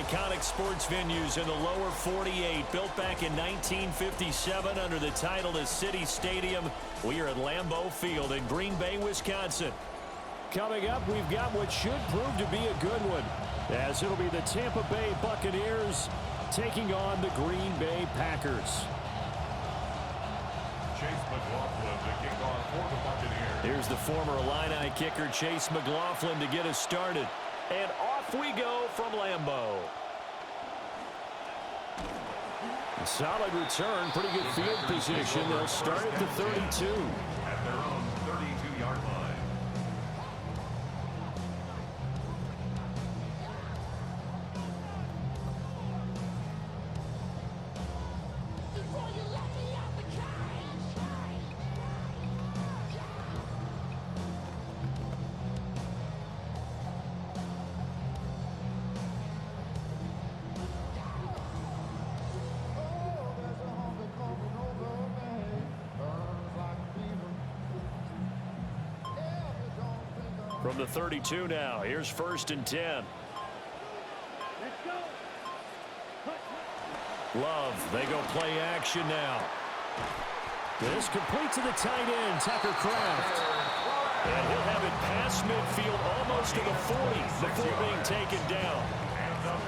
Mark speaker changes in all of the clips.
Speaker 1: iconic sports venues in the lower 48, built back in 1957 under the title of City Stadium. We are at Lambeau Field in Green Bay, Wisconsin.
Speaker 2: Coming up, we've got what should prove to be a good one, as it'll be the Tampa Bay Buccaneers taking on the Green Bay Packers.
Speaker 3: Chase McLaughlin to kick off for the Buccaneers.
Speaker 1: Here's the former Illini kicker Chase McLaughlin to get us started. And off we go from Lambeau.
Speaker 2: Solid return, pretty good field position. They'll start at the 32.
Speaker 3: At their own 32-yard line.
Speaker 1: From the 32 now, here's 1st and 10. Love, they go play action now.
Speaker 2: This complete to the tight end, Tucker Kraft.
Speaker 1: And he'll have it past midfield almost to the 40 before being taken down.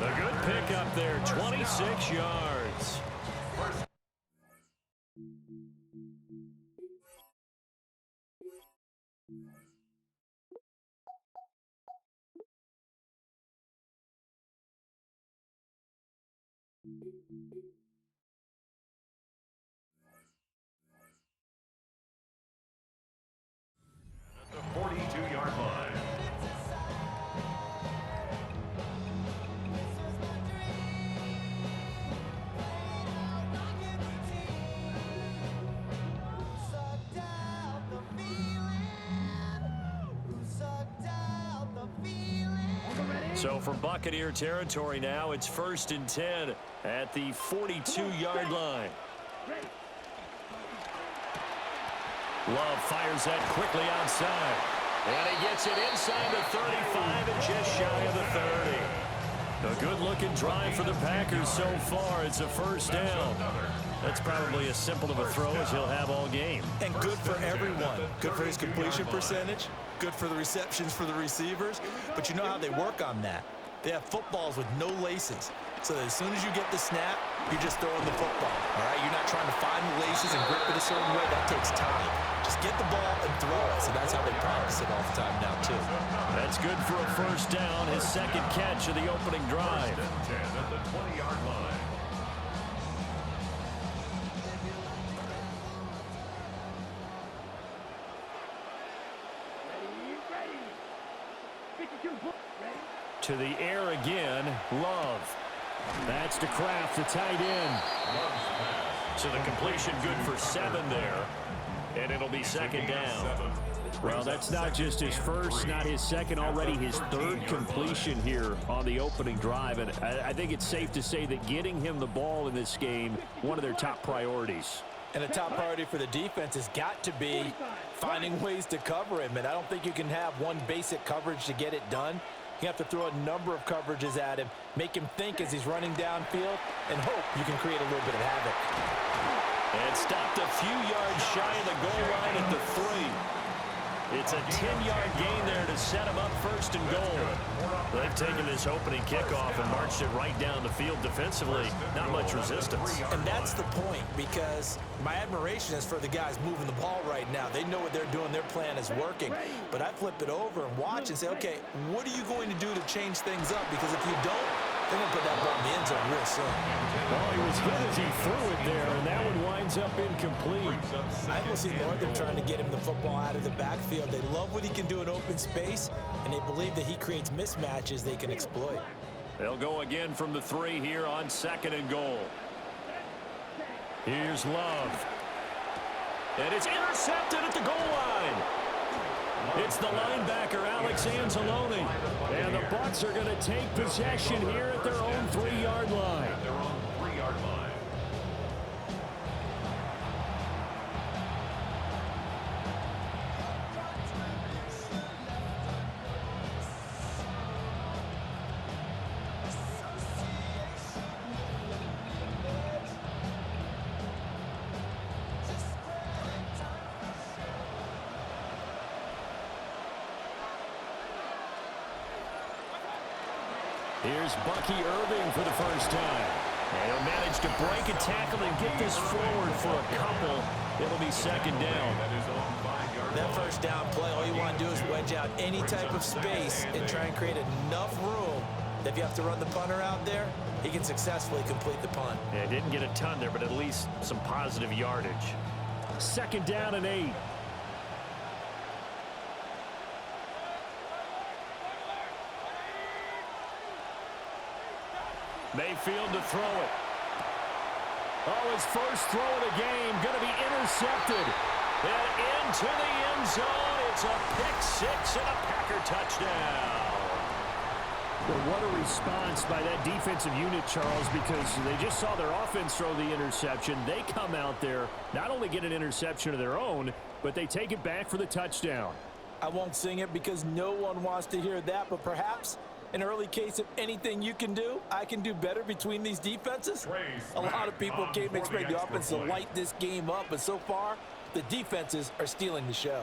Speaker 1: A good pickup there, 26 yards.
Speaker 3: The 42-yard line.
Speaker 1: So from Buccaneer territory now, it's 1st and 10 at the 42-yard line. Love fires that quickly outside. And he gets it inside the 35 and just shy of the 30. A good-looking drive for the Packers so far. It's a 1st down. That's probably as simple of a throw as he'll have all game.
Speaker 4: And good for everyone. Good for his completion percentage. Good for the receptions for the receivers. But you know how they work on that. They have footballs with no laces. So that as soon as you get the snap, you're just throwing the football. All right? You're not trying to find the laces and grip it a certain way. That takes time. Just get the ball and throw it. So that's how they practice it all the time now, too.
Speaker 1: That's good for a 1st down. His 2nd catch of the opening drive.
Speaker 3: 10 at the 20-yard line.
Speaker 1: To the air again, Love. That's to Kraft, the tight end. So the completion good for 7 there. And it'll be 2nd down.
Speaker 2: Well, that's not just his first, not his second, already his 3rd completion here on the opening drive. And I think it's safe to say that getting him the ball in this game, one of their top priorities.
Speaker 4: And a top priority for the defense has got to be finding ways to cover him. And I don't think you can have one basic coverage to get it done. You have to throw a number of coverages at him, make him think as he's running downfield, and hope you can create a little bit of havoc.
Speaker 1: And stopped a few yards shy of the goal line at the 3. It's a 10-yard gain there to set him up 1st and goal. They've taken this opening kickoff and marched it right down the field defensively. Not much resistance.
Speaker 4: And that's the point, because my admiration is for the guys moving the ball right now. They know what they're doing. Their plan is working. But I flip it over and watch and say, okay, what are you going to do to change things up? Because if you don't, they're going to put that ball in the end zone real soon.
Speaker 2: Well, he was hit as he threw it there, and that one winds up incomplete.
Speaker 4: I will see Northern trying to get him the football out of the backfield. They love what he can do in open space, and they believe that he creates mismatches they can exploit.
Speaker 1: They'll go again from the 3 here on 2nd and goal. Here's Love. And it's intercepted at the goal line. It's the linebacker, Alex Anzalone. And the Bucs are going to take possession here at their own 3-yard line.
Speaker 3: At their own 3-yard line.
Speaker 1: Here's Bucky Irving for the first time. And he'll manage to break a tackle and get this forward for a couple. It'll be second down.
Speaker 4: That first down play, all you want to do is wedge out any type of space and try and create enough room that if you have to run the punter out there, he can successfully complete the punt.
Speaker 2: Yeah, didn't get a ton there, but at least some positive yardage. Second down and 8. Mayfield to throw it. Oh, his first throw of the game going to be intercepted. And into the end zone. It's a pick six and a Packer touchdown. Well, what a response by that defensive unit, Charles, because they just saw their offense throw the interception. They come out there, not only get an interception of their own, but they take it back for the touchdown.
Speaker 4: I won't sing it because no one wants to hear that, but perhaps an early case of anything you can do, I can do better between these defenses. A lot of people came expecting the offense to light this game up, but so far, the defenses are stealing the show.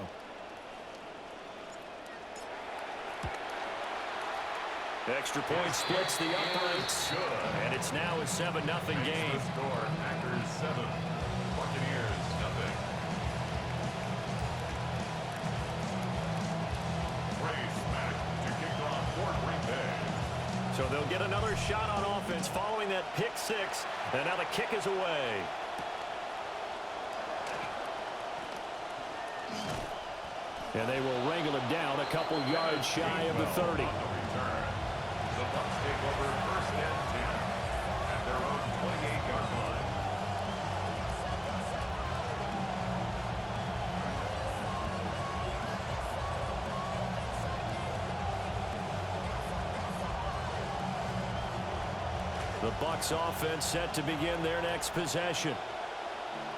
Speaker 1: Extra point splits the uprights, and it's now a 7-0 game.
Speaker 3: Score, Packers 7, Buccaneers nothing. Trace back to kick off for Green Bay.
Speaker 1: So they'll get another shot on offense following that pick six, and now the kick is away. And they will wrangle it down a couple yards shy of the 30.
Speaker 3: The Bucs take over first and 10 at their own 28-yard line.
Speaker 1: The Bucs offense set to begin their next possession.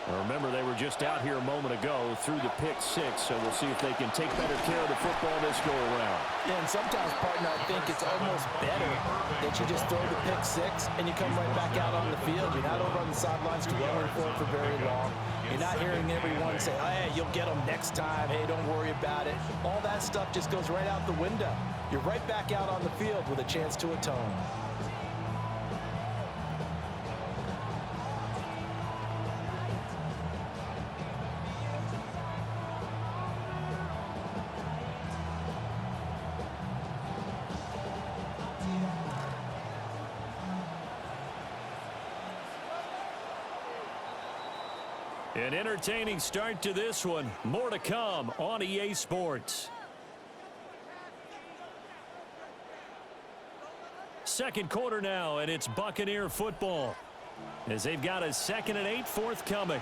Speaker 1: Now remember, they were just out here a moment ago through the pick six, so we'll see if they can take better care of the football this go-around.
Speaker 4: Yeah, and sometimes, partner, I think it's almost better that you just throw the pick six and you come right back out on the field. You're not over on the sidelines dwelling for it for very long. You're not hearing everyone say, oh, hey, you'll get them next time. Hey, don't worry about it. All that stuff just goes right out the window. You're right back out on the field with a chance to atone.
Speaker 1: An entertaining start to this one. More to come on EA Sports. Second quarter now, and it's Buccaneer football as they've got a 2nd and 8 forthcoming.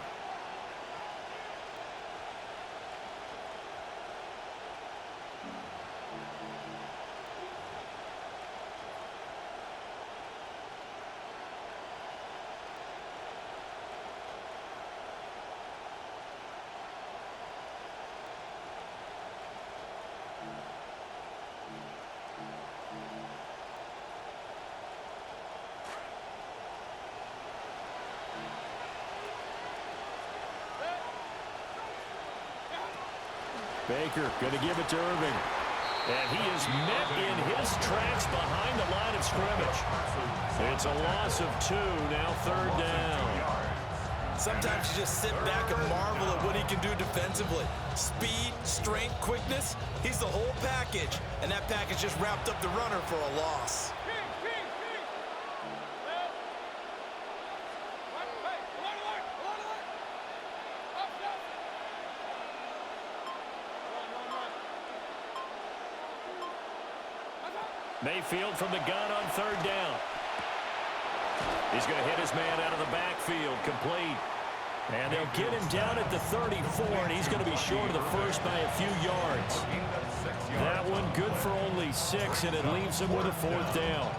Speaker 1: Baker going to give it to Irving. And he is met in his tracks behind the line of scrimmage. It's a loss of 2, now 3rd down.
Speaker 4: Sometimes you just sit back and marvel at what he can do defensively. Speed, strength, quickness, he's the whole package. And that package just wrapped up the runner for a loss.
Speaker 1: Mayfield from the gun on 3rd down. He's going to hit his man out of the backfield, complete. And they'll get him down at the 34, and he's going to be short of the first by a few yards. That one good for only 6, and it leaves him with a 4th down.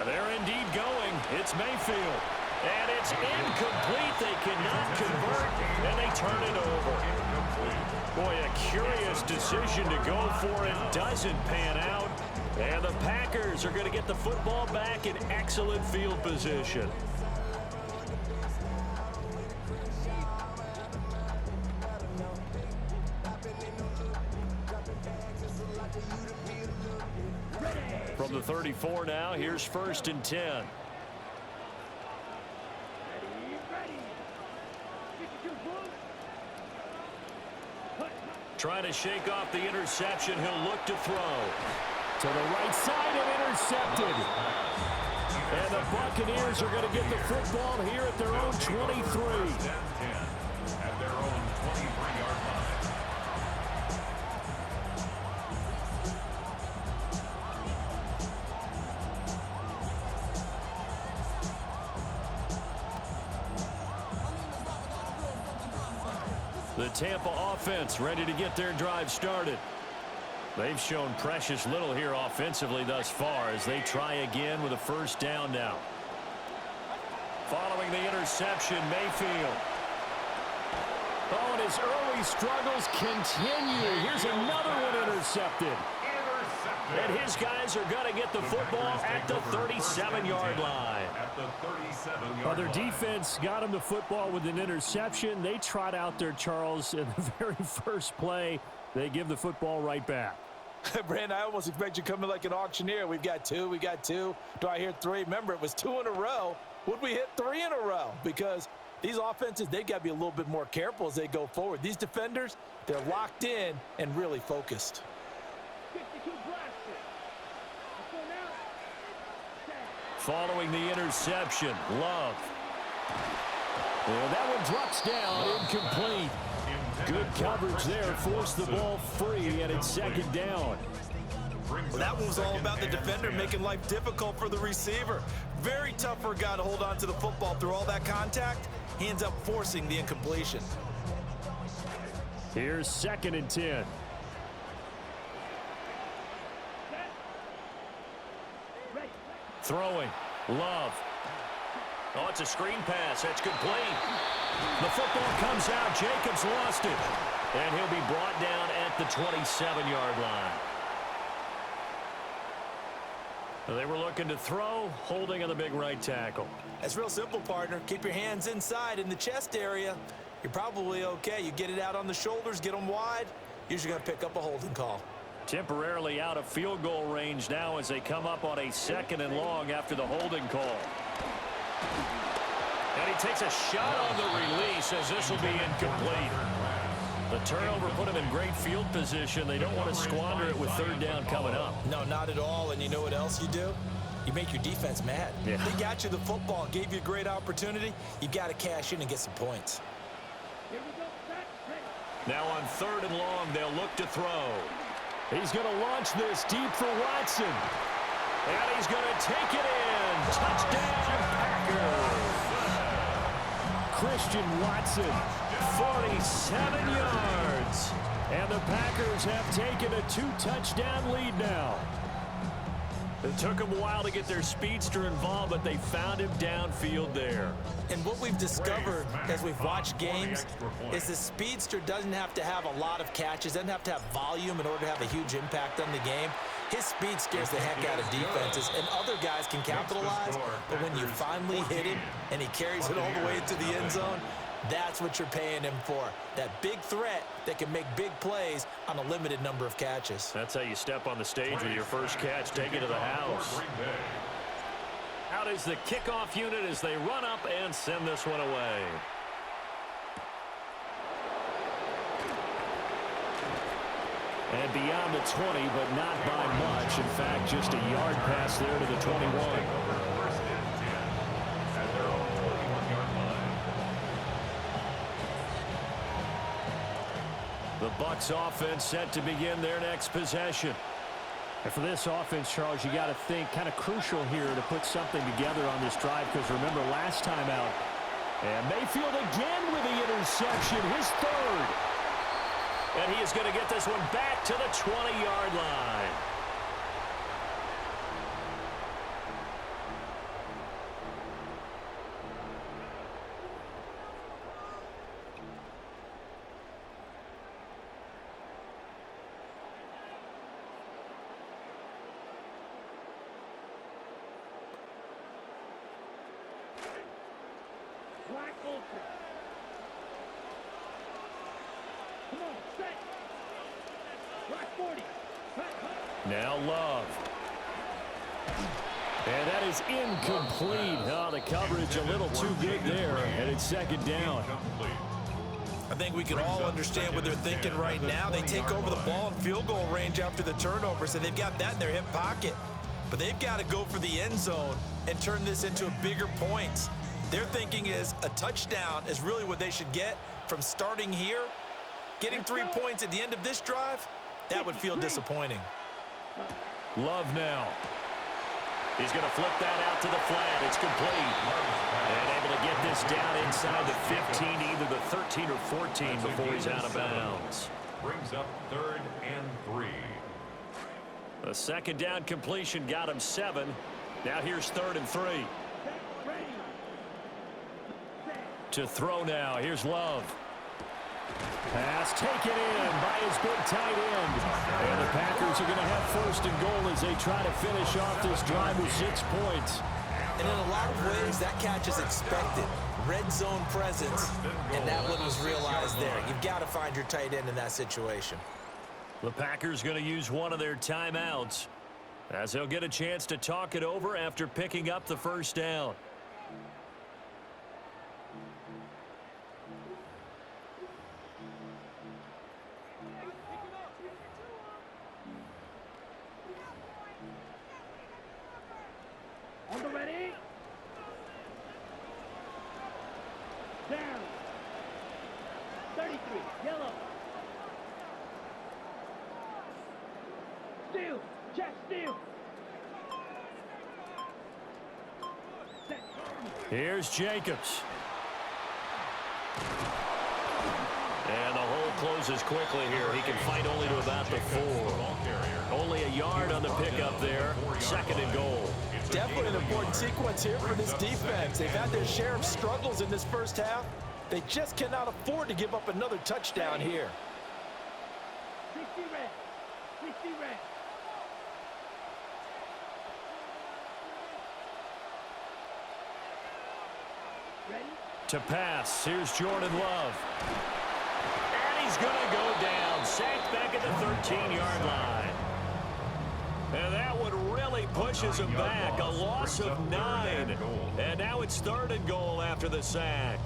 Speaker 1: They're indeed going. It's Mayfield. And it's incomplete. They cannot convert, and they turn it over. Boy, a curious decision to go for it. Doesn't pan out. And the Packers are going to get the football back in excellent field position. From the 34 now, here's 1st and 10. Trying to shake off the interception. He'll look to throw.
Speaker 2: To the right side and intercepted. And the Buccaneers are going to get the football here at their own 23.
Speaker 3: At their own 23-yard line.
Speaker 1: The Tampa offense ready to get their drive started. They've shown precious little here offensively thus far as they try again with a 1st down now. Following the interception, Mayfield.
Speaker 2: Oh, and his early struggles continue. Here's another one intercepted.
Speaker 1: And his guys are going to get the football at the 37-yard line.
Speaker 2: Well, their defense got him the football with an interception. They trot out there, Charles, in the very first play. They give the football right back.
Speaker 4: Brandon, I almost expect you coming like an auctioneer. We've got two. Do I hear 3? Remember, it was 2 in a row. Would we hit 3 in a row? Because these offenses, they've got to be a little bit more careful as they go forward. These defenders, they're locked in and really focused.
Speaker 1: Following the interception, Love.
Speaker 2: And that one drops down, incomplete. Good coverage there, forced the ball free, and it's 2nd down.
Speaker 4: Well, that one was all about the defender making life difficult for the receiver. Very tough for a guy to hold on to the football through all that contact. He ends up forcing the incompletion.
Speaker 2: Here's 2nd and 10.
Speaker 1: Throwing. Love. Oh, it's a screen pass. That's complete. The football comes out. Jacobs lost it. And he'll be brought down at the 27-yard line. They were looking to throw, holding on the big right tackle.
Speaker 4: That's real simple, partner. Keep your hands inside in the chest area. You're probably okay. You get it out on the shoulders, get them wide. Usually going to pick up a holding call.
Speaker 1: Temporarily out of field goal range now as they come up on a 2nd and long after the holding call. And he takes a shot on the release as this will be incomplete. The turnover put him in great field position. They don't want to squander it with 3rd down coming up.
Speaker 4: No, not at all. And you know what else you do? You make your defense mad.
Speaker 1: Yeah.
Speaker 4: They got you the football, gave you a great opportunity. You got to cash in and get some points.
Speaker 1: Now on 3rd and long, they'll look to throw.
Speaker 2: He's going to launch this deep for Watson.
Speaker 1: And he's going to take it in. Touchdown, Packers.
Speaker 2: Christian Watson,
Speaker 1: 47 yards.
Speaker 2: And the Packers have taken a 2-touchdown lead now.
Speaker 1: It took them a while to get their speedster involved, but they found him downfield there.
Speaker 4: And what we've discovered as we've watched games is the speedster doesn't have to have a lot of catches, doesn't have to have volume in order to have a huge impact on the game. His speed scares the heck out of defenses, and other guys can capitalize, but when you finally hit him and he carries it all the way into the end zone, that's what you're paying him for. That big threat that can make big plays on a limited number of catches.
Speaker 1: That's how you step on the stage with your first catch, take it to the house. Out is the kickoff unit as they run up and send this one away.
Speaker 2: And beyond the 20, but not by much. In fact, just a yard pass there to the 21.
Speaker 1: The Bucs offense set to begin their next possession.
Speaker 2: And for this offense, Charles, you got to think kind of crucial here to put something together on this drive, because remember last time out, and Mayfield again with the interception, his 3rd.
Speaker 1: And he is going to get this one back to the 20-yard line. Now Love. And that is incomplete. Oh, the coverage a little too good there, and it's second down.
Speaker 4: I think we can all understand what they're thinking right now. They take over the ball in field goal range after the turnover, so they've got that in their hip pocket. But they've got to go for the end zone and turn this into bigger points. Their thinking is a touchdown is really what they should get from starting here. Getting 3 points at the end of this drive, that would feel disappointing.
Speaker 1: Love now. He's going to flip that out to the flat. It's complete. And able to get this down inside the 15, either the 13 or 14 before he's out of bounds.
Speaker 3: Brings up 3rd and 3.
Speaker 1: A second down completion got him 7. Now here's 3rd and 3. To throw now. Here's Love. Pass taken in by his big tight end. And the Packers are going to have 1st and goal as they try to finish off this drive with 6 points.
Speaker 4: And in a lot of ways, that catch is expected. Red zone presence, and that one was realized there. You've got to find your tight end in that situation.
Speaker 1: The Packers going to use one of their timeouts as they'll get a chance to talk it over after picking up the 1st down.
Speaker 5: Down. 33. Yellow. Steal. Check steal.
Speaker 1: Here's Jacobs. And the hole closes quickly here. He can fight only to about the 4. Only a yard on the pickup there. 2nd and goal.
Speaker 4: Definitely an important sequence here for this defense. They've had their share of struggles in this first half. They just cannot afford to give up another touchdown here.
Speaker 5: 60 red. 60 red. Ready?
Speaker 1: To pass. Here's Jordan Love. And he's going to go down. Sacked back at the 13-yard line. And that one really pushes him back. A loss of 9. And now it's 3rd and goal after the sack.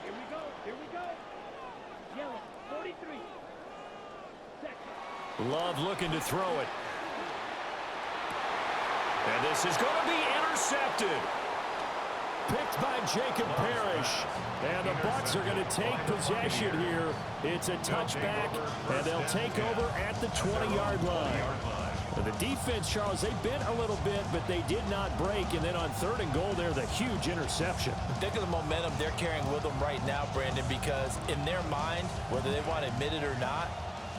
Speaker 5: Here we go. Here we go. Yellow. 43. Second.
Speaker 1: Love looking to throw it. And this is going to be intercepted. Picked by Jacob Parrish. And the Bucs are going to take possession here. It's a touchback, and they'll take over at the 20-yard line. The defense, Charles, they bent a little bit, but they did not break. And then on 3rd and goal, there's a huge interception.
Speaker 4: Think of the momentum they're carrying with them right now, Brandon, because in their mind, whether they want to admit it or not,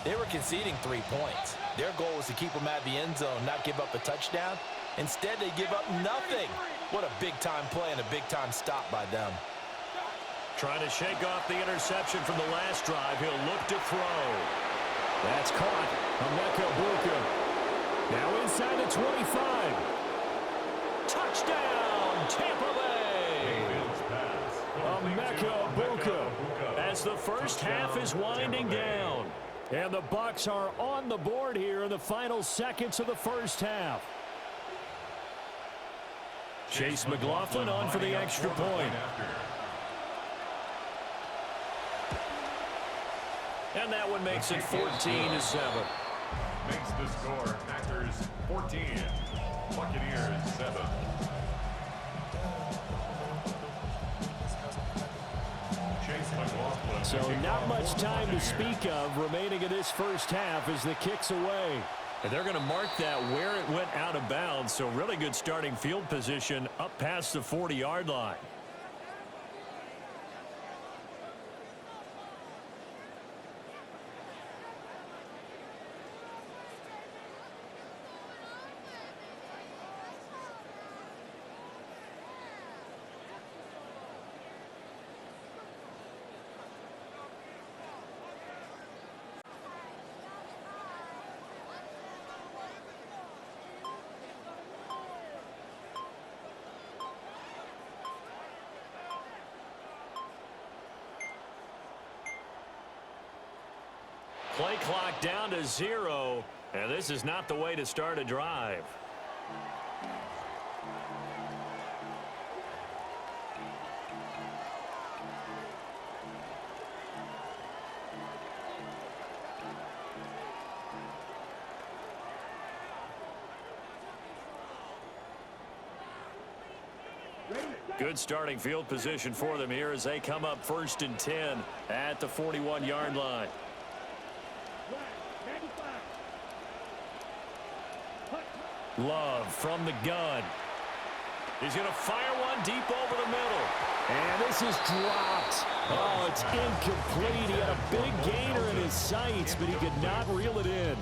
Speaker 4: they were conceding 3 points. Their goal was to keep them at the end zone, not give up a touchdown. Instead, they give up nothing. What a big-time play and a big-time stop by them.
Speaker 1: Trying to shake off the interception from the last drive. He'll look to throw. That's caught. Emeka Buka. Now inside the 25. Touchdown, Tampa Bay. Emeka Buka as the first half is winding down. And the Bucs are on the board here in the final seconds of the first half. Chase McLaughlin on for the extra point. And that one makes it 14-7.
Speaker 3: Makes the score Packers 14, Buccaneers 7. Chase McLaughlin.
Speaker 1: So not much time to speak of remaining in this first half as the kick's away. And they're going to mark that where it went out of bounds. So really good starting field position up past the 40-yard line. Play clock down to 0, and this is not the way to start a drive. Good starting field position for them here as they come up 1st and 10 at the 41-yard line. Love from the gun. He's going to fire one deep over the middle.
Speaker 2: And this is dropped. Oh, it's incomplete. He had a big gainer in his sights, but he could not reel it in.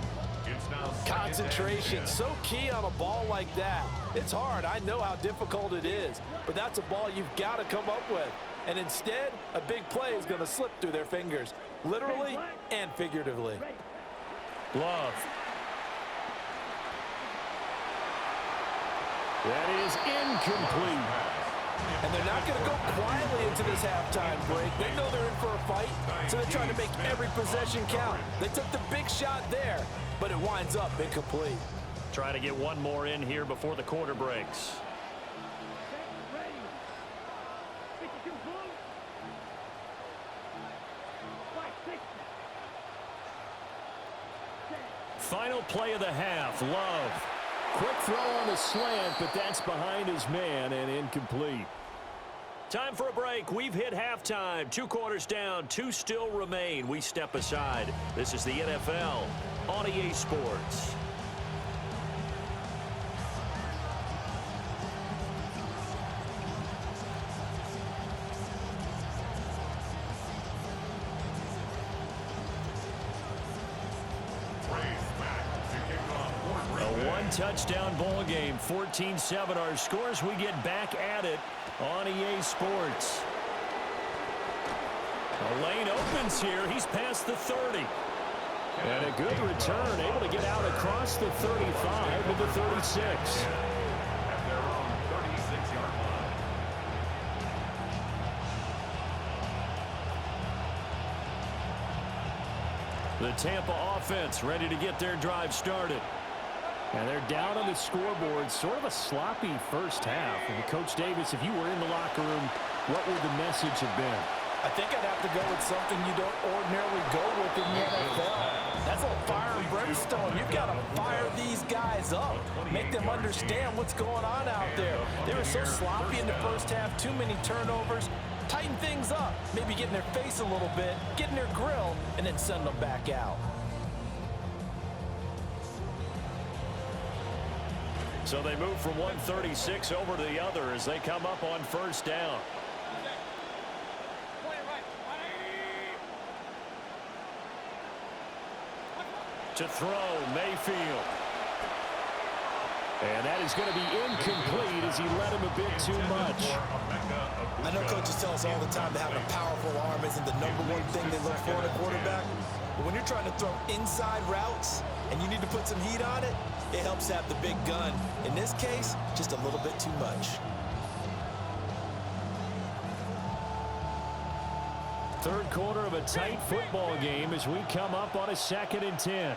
Speaker 6: Concentration, so key on a ball like that. It's hard. I know how difficult it is, but that's a ball you've got to come up with. And instead, a big play is going to slip through their fingers, literally and figuratively.
Speaker 1: Love.
Speaker 2: That is incomplete.
Speaker 6: And they're not going to go quietly into this halftime break. They know they're in for a fight, so they're trying to make every possession count. They took the big shot there, but it winds up incomplete.
Speaker 1: Try to get one more in here before the quarter breaks. Final play of the half. Love.
Speaker 2: Quick throw on the slant, but that's behind his man and incomplete.
Speaker 1: Time for a break. We've hit halftime. 2 quarters down. 2 still remain. We step aside. This is the NFL on EA Sports. Touchdown ball game, 14-7 our scores. We get back at it on EA Sports. The lane opens here. He's past the 30.
Speaker 2: And a good return, able to get out across the 35 to the 36.
Speaker 3: At their own 36-yard line.
Speaker 1: The Tampa offense ready to get their drive started.
Speaker 2: And they're down on the scoreboard. Sort of a sloppy first half. And Coach Davis, if you were in the locker room, what would the message have been?
Speaker 6: I think I'd have to go with something you don't ordinarily go with in the NFL. That's a fire and brimstone. You've got to fire these guys up. Make them understand what's going on out there. They were so sloppy in the first half. Too many turnovers. Tighten things up. Maybe get in their face a little bit. Get in their grill. And then send them back out.
Speaker 1: So they move from 136 over to the other as they come up on 1st down. To throw, Mayfield. And that is going to be incomplete as he led him a bit too much.
Speaker 4: I know coaches tell us all the time that having a powerful arm isn't the #1 thing they look for in a quarterback. But when you're trying to throw inside routes and you need to put some heat on it, it helps to have the big gun. In this case, just a little bit too much.
Speaker 2: Third quarter of a tight football game as we come up on a 2nd and 10.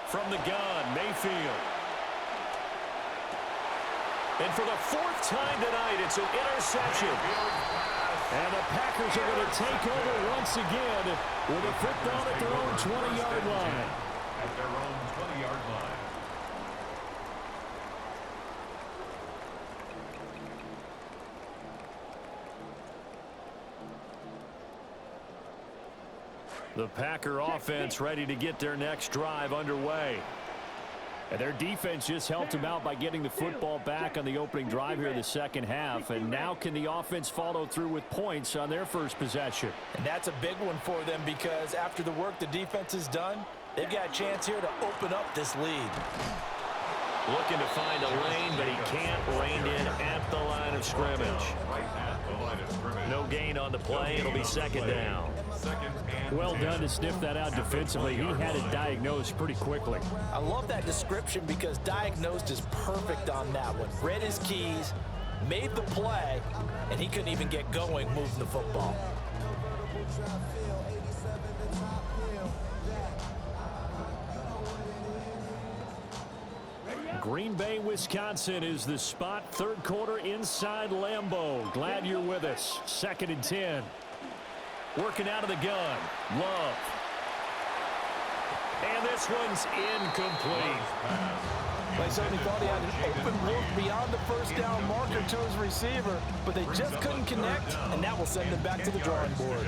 Speaker 1: From the gun, Mayfield. And for the 4th time tonight, it's an interception.
Speaker 2: And the Packers are going to take over once again with a football at their own 20-yard line.
Speaker 3: At their own 20-yard line.
Speaker 1: The Packer offense ready to get their next drive underway.
Speaker 2: And their defense just helped them out by getting the football back on the opening drive here in the second half. And now can the offense follow through with points on their first possession?
Speaker 6: And that's a big one for them because after the work the defense has done, they've got a chance here to open up this lead.
Speaker 1: Looking to find a lane, but he can't. Reined in at the line of scrimmage. No gain on the play. It'll be second down.
Speaker 2: Well done to sniff that out defensively. He had it diagnosed pretty quickly.
Speaker 6: I love that description because diagnosed is perfect on that one. Read his keys, made the play, and he couldn't even get going moving the football.
Speaker 2: Green Bay, Wisconsin is the spot. Third quarter inside Lambeau. Glad you're with us. 2nd and 10. Working out of the gun. Love. And this one's incomplete.
Speaker 6: They certainly thought he had an open look beyond the first down marker to his receiver, but they just couldn't connect, and that will send them back to the drawing board.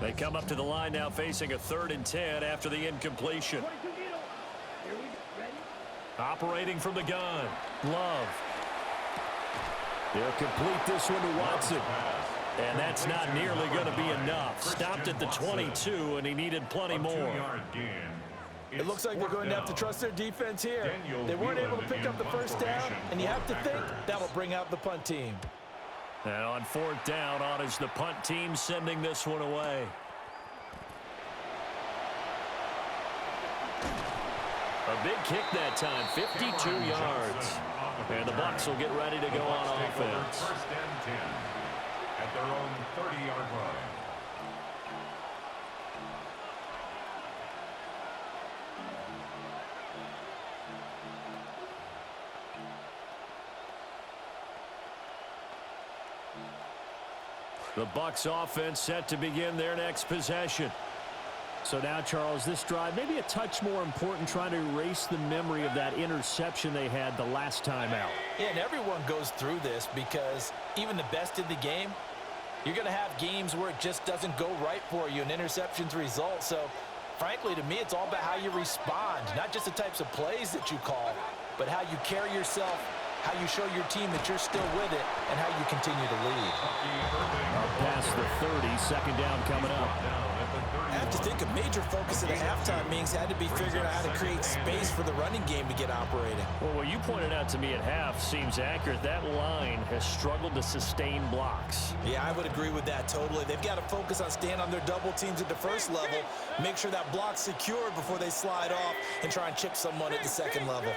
Speaker 2: They come up to the line now facing a 3rd and 10 after the incompletion. Operating from the gun. Love. They'll complete this one to Watson. And that's not nearly going to be enough. Stopped at the 22, and he needed plenty more.
Speaker 6: It looks like they're going to have to trust their defense here. They weren't able to pick up the first down, and you have to think that'll bring out the punt team.
Speaker 2: And on 4th down, on is the punt team sending this one away. A big kick that time, 52 yards. And the Bucs will get ready to go on offense.
Speaker 3: 1st and 10 at their own 30-yard line.
Speaker 2: The Bucs offense set to begin their next possession. So now, Charles, this drive maybe a touch more important, trying to erase the memory of that interception they had the last time out.
Speaker 6: Yeah, and everyone goes through this because even the best in the game, you're going to have games where it just doesn't go right for you, and interceptions result. So, frankly, to me, it's all about how you respond, not just the types of plays that you call, but how you carry yourself, how you show your team that you're still with it, and how you continue to lead.
Speaker 2: Past the 30, 2nd down coming up.
Speaker 4: I have to think a major focus at the halftime meetings had to be figuring out how to create space for the running game to get operating.
Speaker 2: Well, what you pointed out to me at half seems accurate. That line has struggled to sustain blocks.
Speaker 4: Yeah, I would agree with that totally. They've got to focus on staying on their double teams at the first level, make sure that block's secured before they slide off and try and chip someone at the second level.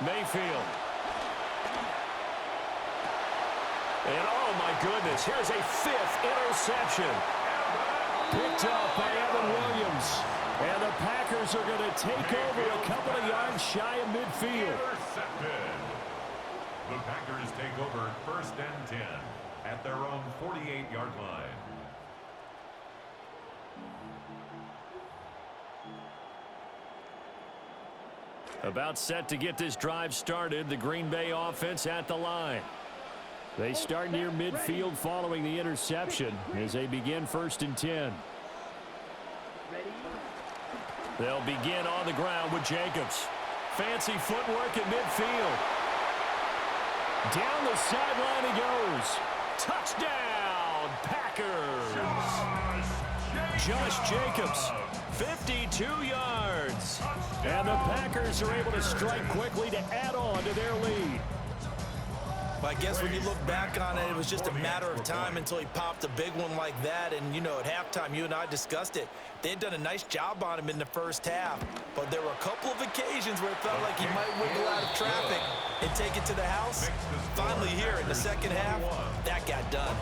Speaker 2: Mayfield. And oh my goodness, here's a 5th interception. Picked up by Evan Williams. And the Packers are going to take over a couple of yards shy of midfield.
Speaker 3: Intercepted. The Packers take over 1st and 10 at their own 48-yard line.
Speaker 2: About set to get this drive started. The Green Bay offense at the line. They start near midfield following the interception as they begin 1st and 10. They'll begin on the ground with Jacobs. Fancy footwork in midfield. Down the sideline he goes. Touchdown, Packers. Josh Jacobs, 52 yards. And the Packers are able to strike quickly to add on to their lead.
Speaker 4: But I guess when you look back on it, it was just a matter of time until he popped a big one like that. And, you know, at halftime, you and I discussed it. They had done a nice job on him in the first half. But there were a couple of occasions where it felt like he might wiggle out of traffic and take it to the house. Finally here in the second half, that got done.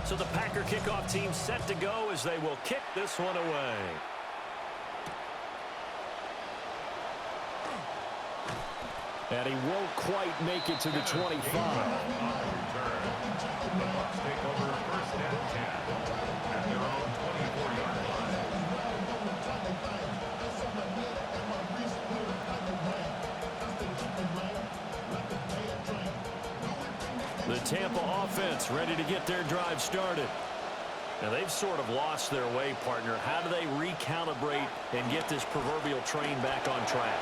Speaker 2: So the Packer kickoff team set to go as they will kick this one away. And he won't quite make it to the 25.
Speaker 3: The Bucs take over 1st and 10 at their own 24-yard line.
Speaker 1: Tampa offense ready to get their drive started. Now, they've sort of lost their way, partner. How do they recalibrate and get this proverbial train back on track?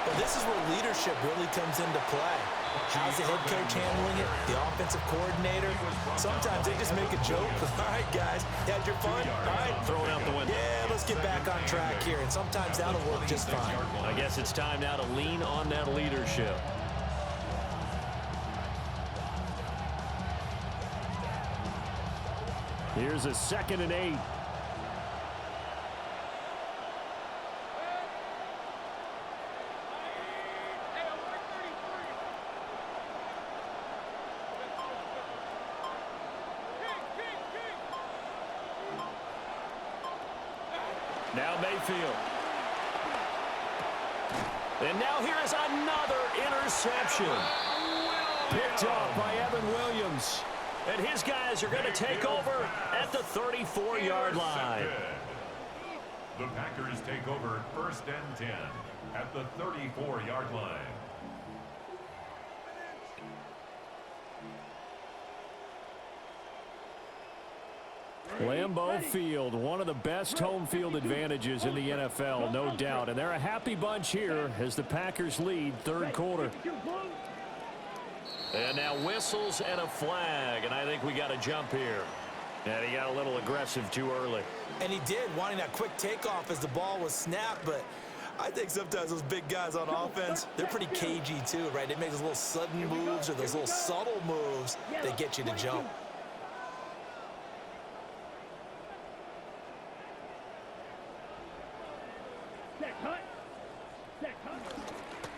Speaker 4: Well, this is where leadership really comes into play. How's the head coach handling it? The offensive coordinator? Sometimes they just make a joke. All right, guys, you had your fun? All right.
Speaker 1: Throw it out the window.
Speaker 4: Yeah, let's get back on track here. And sometimes that'll work just fine.
Speaker 1: I guess it's time now to lean on that leadership.
Speaker 2: Here's a 2nd and 8.
Speaker 1: Now Mayfield. And now here is another interception. Picked off by Evan Williams. And his guys are going to take over at the 34-yard line.
Speaker 3: The Packers take over 1st and 10 at the 34-yard line.
Speaker 2: Lambeau Field, one of the best home field advantages in the NFL, no doubt. And they're a happy bunch here as the Packers lead 3rd quarter.
Speaker 1: And now whistles and a flag, and I think we got a jump here. And he got a little aggressive too early.
Speaker 4: And he did, wanting that quick takeoff as the ball was snapped, but I think sometimes those big guys on offense, they're pretty cagey too, right? They make those little sudden moves or those little subtle moves that get you to jump.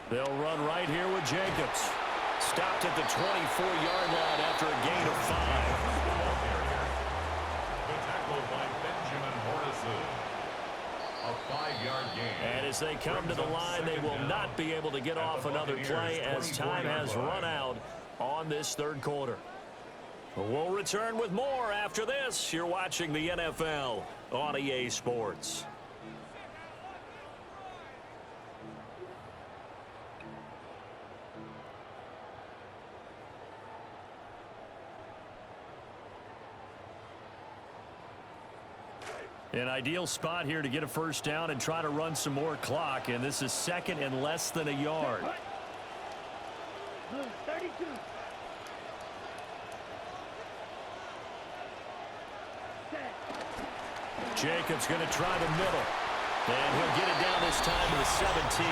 Speaker 1: They'll run right here with Jacobs. Stopped at the 24-yard line after a gain of 5.
Speaker 3: The tackle by Benjamin Morrison. A 5-yard gain.
Speaker 1: And as they come to the line, they will not be able to get off another play as time has run out on this 3rd quarter. We'll return with more after this. You're watching the NFL on EA Sports. An ideal spot here to get a 1st down and try to run some more clock, and this is 2nd and less than a yard.
Speaker 5: 32.
Speaker 1: Jacobs going to try the middle, and he'll get it down this time to the 17.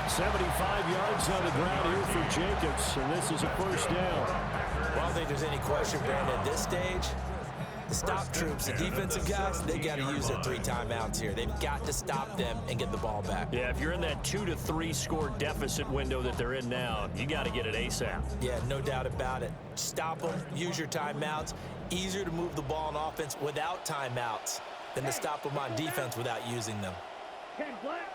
Speaker 2: 75 yards on the ground here for Jacobs, and this is a 1st down.
Speaker 4: Well, I don't think there's any question, Brandon, at this stage. The stop troops, the defensive guys, they got to use their 3 timeouts here. They've got to stop them and get the ball back.
Speaker 1: Yeah, if you're in that 2 to 3 score deficit window that they're in now, you got to get it ASAP.
Speaker 4: Yeah, no doubt about it. Stop them, use your timeouts. Easier to move the ball on offense without timeouts than to stop them on defense without using them.
Speaker 5: 10 black.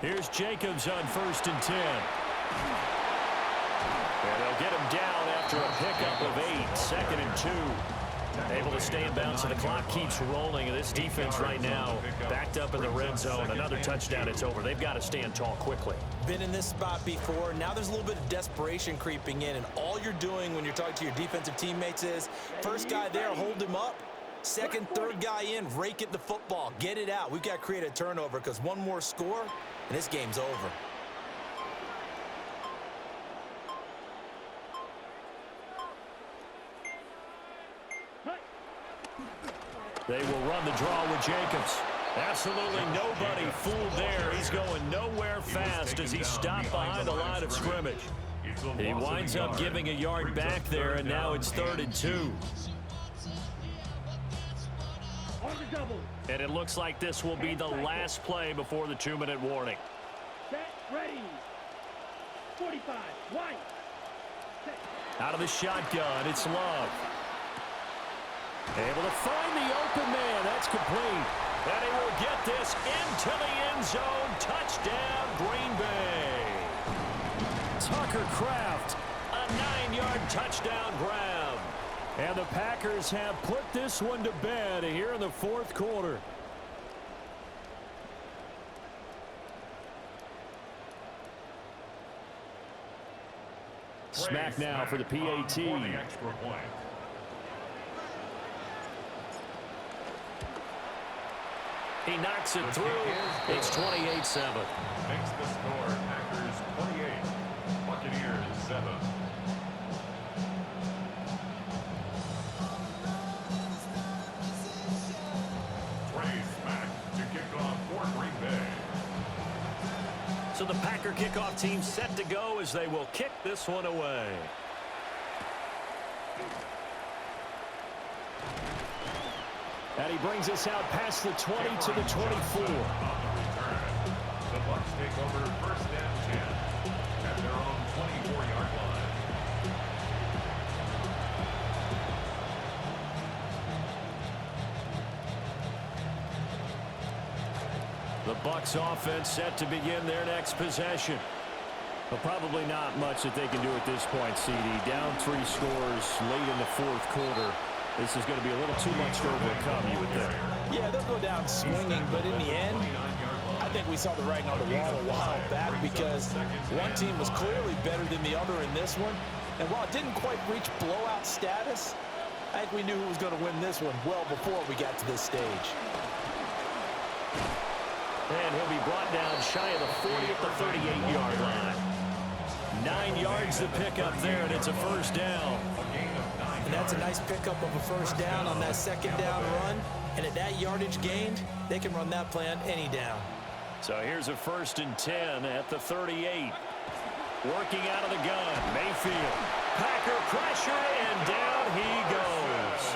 Speaker 1: Here's Jacobs on 1st and 10. And they'll get him down after a pickup of 8. 2nd and 2. Able to stay in bounds, and the clock keeps rolling. And this defense right now backed up in the red zone. Another touchdown, it's over. They've got to stand tall quickly.
Speaker 4: Been in this spot before. Now there's a little bit of desperation creeping in. And all you're doing when you're talking to your defensive teammates is, first guy there, hold him up. Second, third guy in, rake at the football. Get it out. We've got to create a turnover because one more score, and this game's over.
Speaker 1: They will run the draw with Jacobs. Absolutely nobody fooled there. He's going nowhere fast as he stopped behind the line of scrimmage. He winds up giving a yard back there, and now it's 3rd and 2. And it looks like this will be the last play before the 2-minute warning.
Speaker 5: Set, ready. 45, white.
Speaker 1: Out of the shotgun, it's Love. Able to find the open man. That's complete. And he will get this into the end zone. Touchdown, Green Bay. Tucker Kraft, a 9-yard touchdown grab.
Speaker 2: And the Packers have put this one to bed here in the fourth quarter. Smack now for the PAT.
Speaker 1: He knocks it through. It's 28-7.
Speaker 3: Makes the score Packers 28, Buccaneers 7.
Speaker 1: So the Packer kickoff team set to go as they will kick this one away.
Speaker 2: And he brings us out past the 20 to the 24.
Speaker 3: The Bucs take over first and 10 at their own 24-yard line.
Speaker 1: The Bucs offense set to begin their next possession.
Speaker 2: But probably not much that they can do at this point, CD. Down 3 scores late in the fourth quarter. This is going to be a little too much to overcome, you would think.
Speaker 6: Yeah, they'll go down swinging, but in the end, I think we saw the writing on the wall a while back because one team was clearly better than the other in this one. And while it didn't quite reach blowout status, I think we knew who was going to win this one well before we got to this stage.
Speaker 1: And he'll be brought down shy of the 40 at the 38-yard line. 9 yards to pick up there, and it's a first down.
Speaker 6: And that's a nice pickup of a first down on that second down run. And at that yardage gained, they can run that play on any down.
Speaker 1: So here's a 1st and 10 at the 38. Working out of the gun, Mayfield. Packer pressure, and down he goes.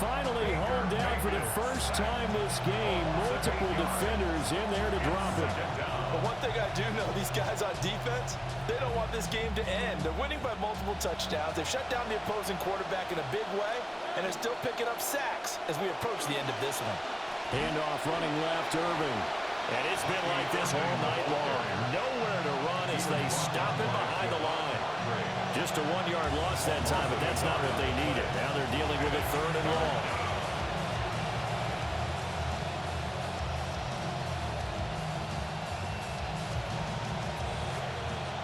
Speaker 2: Finally home down for the first time this game. Multiple defenders in there to drop it.
Speaker 6: But one thing I do know, these guys on defense, they don't want this game to end. They're winning by multiple touchdowns. They've shut down the opposing quarterback in a big way, and they're still picking up sacks as we approach the end of this one.
Speaker 2: Handoff running left, Irving.
Speaker 1: And it's been like this all night long. Nowhere to run as they stop him behind the line. Just a 1-yard loss that time, but that's not what they needed. Now they're dealing with a 3rd and long.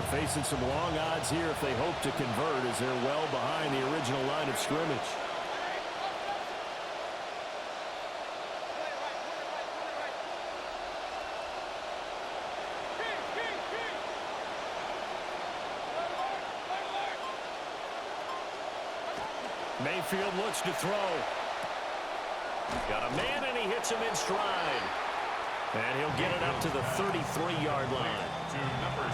Speaker 2: Facing some long odds here if they hope to convert as they're well behind the original line of scrimmage.
Speaker 1: Mayfield looks to throw. Got a man, and he hits him in stride. And he'll get it up to the 33-yard line.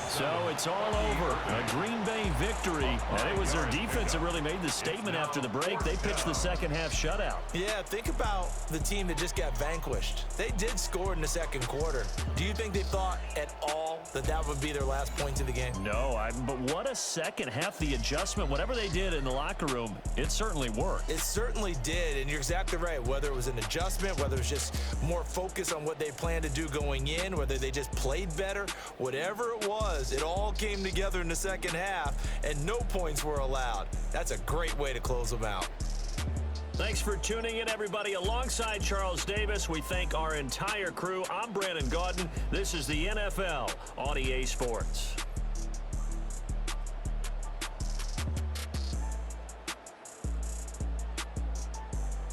Speaker 1: So it's all over. A Green Bay victory. And it was their defense that really made the statement after the break. They pitched the second half shutout.
Speaker 6: Yeah, think about the team that just got vanquished. They did score in the second quarter. Do you think they thought at all that that would be their last point of the game?
Speaker 1: No, but what a second half. The adjustment, whatever they did in the locker room, it certainly worked.
Speaker 6: It certainly did, and you're exactly right. Whether it was an adjustment, whether it was just more focus on what they planned to do going in, whether they just played better, whatever it was, it all came together in the second half, and no points were allowed. That's a great way to close them out.
Speaker 1: Thanks for tuning in, everybody. Alongside Charles Davis, we thank our entire crew. I'm Brandon Gaudin. This is the NFL on EA Sports.